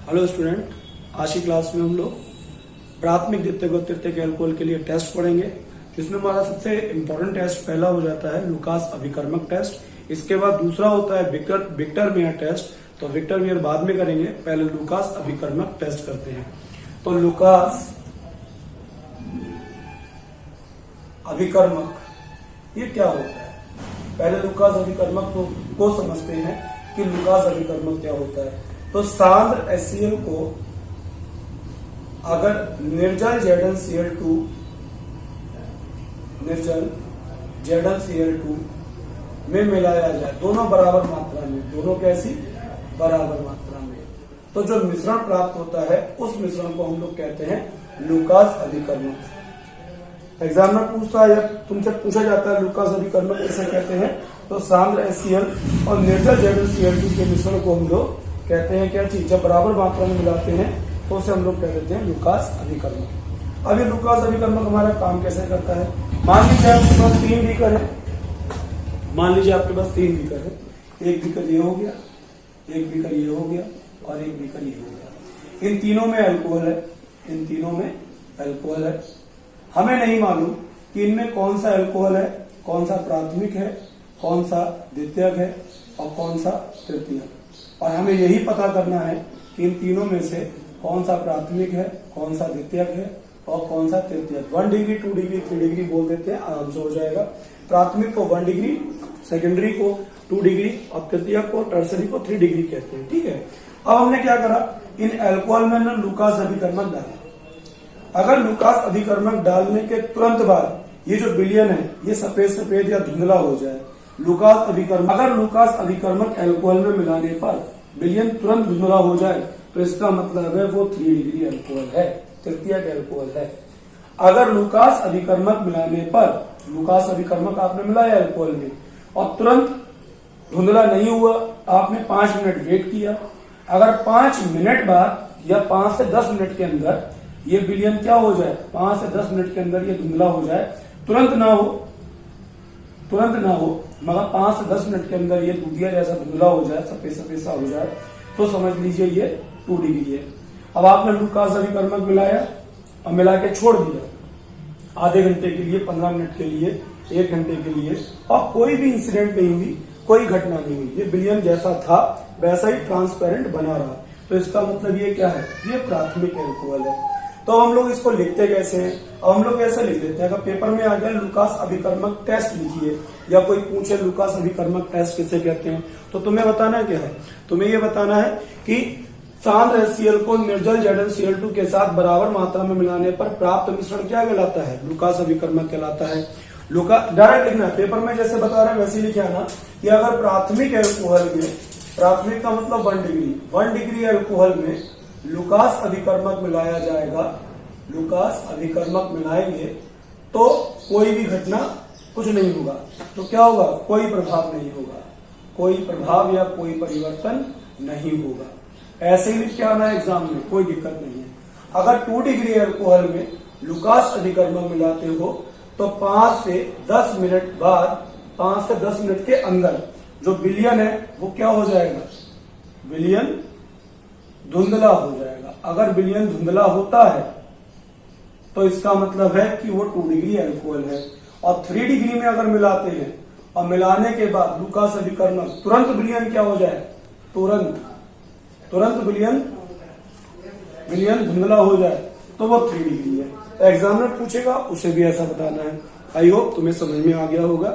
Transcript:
Hello student, आज की class में हम लोग प्राथमिक द्वितीयक और तृतीयक एल्कोहल के लिए टेस्ट पढ़ेंगे। जिसमें हमारा सबसे इम्पोर्टेंट टेस्ट पहला हो जाता है लुकास अभिकर्मक टेस्ट। इसके बाद दूसरा होता है विक्टर मेयर टेस्ट। तो विक्टर मेयर बाद में करेंगे, पहले लुकास अभिकर्मक टेस्ट करते हैं। तो लुकास अभिकर्मक ये क्या होता है? पहले लुकास अभिकर्मक को समझते हैं कि लुकास अभिकर्मक क्या होता है। तो सांद्र HCl को अगर निर्जल ZnCl2 में मिलाया जाए, दोनों बराबर मात्रा में, दोनों कैसी बराबर मात्रा में, तो जो मिश्रण प्राप्त होता है उस मिश्रण को हम लोग कहते हैं लुकास अभिकर्मक। एग्जाम में पूछता है, तुमसे पूछा जाता है लुकास अभिकर्मक किसे कहते हैं, तो सांद्र HCl और निर्जल ZnCl2 के मिश्रण को हम लोग कहते हैं क्या चीज, जब बराबर मात्रा में मिलाते हैं तो उसे हम लोग कह देते हैं लुकास अभिकर्मक। अब ये लुकास अभिकर्मक हमारा काम कैसे करता है? मान लीजिए आपके पास 3 बीकर है, एक बीकर ये हो गया, एक बीकर ये हो गया और एक बीकर ये हो गया। इन तीनों में अल्कोहल है। हमें नहीं मालूम कि इनमें कौन सा अल्कोहल है, कौन सा प्राथमिक है, कौन सा द्वितीयक है और कौन सा तृतीयक। और हमें यही पता करना है कि इन तीनों में से कौन सा प्राथमिक है, कौन सा द्वितीयक है और कौन सा तृतीयक। 1 डिग्री, 2 डिग्री, 3 डिग्री बोल देते हैं, आराम से हो जाएगा। प्राथमिक को 1 डिग्री, सेकेंडरी को 2 डिग्री और तृतीयक को, टर्सरी को 3 डिग्री कहते हैं। ठीक है, अब हमने क्या करा, इन अल्कोहल में ना लुकास अभिकर्मक डाला। अगर लुकास अभिकर्मक डालने के तुरंत बाद ये जो विलयन है ये सफेद या धुंधला हो जाए, अगर लुकास अभिकर्मक अल्कोहल में मिलाने पर विलयन तुरंत धुंधला हो जाए तो इसका मतलब है वो 3 डिग्री अल्कोहल है, तृतीयक अल्कोहल है। अगर लुकास अभिकर्मक मिलाने पर, लुकास अभिकर्मक आपने मिलाया अल्कोहल में और तुरंत धुंधला नहीं हुआ, आपने 5 मिनट वेट किया। अगर 5 मिनट बाद या 5 से 10 मिनट के अंदर ये विलयन क्या हो जाए, 5 से 10 मिनट के अंदर ये धुंधला हो जाए, तुरंत ना हो मगर 5 से 10 मिनट के अंदर ये दूधिया जैसा धुंधला हो जाए, सफेद सा हो जाए, तो समझ लीजिए ये 2 डिग्री है। अब आपने लुकास अभिकर्मक मिलाया और मिला के छोड़ दिया आधे घंटे के लिए, 15 मिनट के लिए, 1 घंटे के लिए, और कोई भी इंसिडेंट नहीं हुई, कोई घटना नहीं हुई, ये विलयन जैसा था वैसा ही ट्रांसपेरेंट बना रहा। तो इसका मतलब ये क्या है, ये प्राथमिक अल्कोहल है। तो हम लोग इसको लिखते कैसे हैं? अब हम लोग ऐसे लिख देते हैं, अगर पेपर में आ गया लुकास अभिकर्मक टेस्ट लिखिए या कोई पूछे लुकास अभिकर्मक टेस्ट किसे कहते हैं, तो तुम्हें बताना क्या है, तुम्हें ये बताना है कि सांद्र HCl को निर्जल ZnCl2 के साथ बराबर मात्रा में मिलाने पर प्राप्त मिश्रण क्या कहलाता है, लुकास अभिकर्मक कहलाता है। डायरेक्ट लिखना है, पेपर में जैसे बता रहे हैं वैसे लिखे आना कि अगर प्राथमिक अल्कोहल में, प्राथमिक का मतलब 1 डिग्री अल्कोहल में लुकास अभिकर्मक मिलाया जाएगा, लुकास अभिकर्मक मिलाएंगे तो कोई भी घटना कुछ नहीं होगा। तो क्या होगा, कोई प्रभाव नहीं होगा, कोई प्रभाव या कोई परिवर्तन नहीं होगा। ऐसे ही लिख के आना है एग्जाम में, कोई दिक्कत नहीं है। अगर 2 डिग्री अल्कोहल में लुकास अभिकर्मक मिलाते हो तो 5 से 10 मिनट बाद, 5 से 10 मिनट के अंदर जो विलयन है वो क्या हो जाएगा, विलयन धुंधला हो जाएगा। अगर विलयन धुंधला होता है तो इसका मतलब है कि वो 2 डिग्री अल्कोहल है। और 3 डिग्री में अगर मिलाते हैं और मिलाने के बाद लुकास अभिकर्मक तुरंत विलयन क्या हो जाए, तुरंत विलयन धुंधला हो जाए तो वो 3 डिग्री है। एग्जामिनर पूछेगा उसे भी ऐसा बताना है। आई होप तुम्हें समझ में आ गया होगा।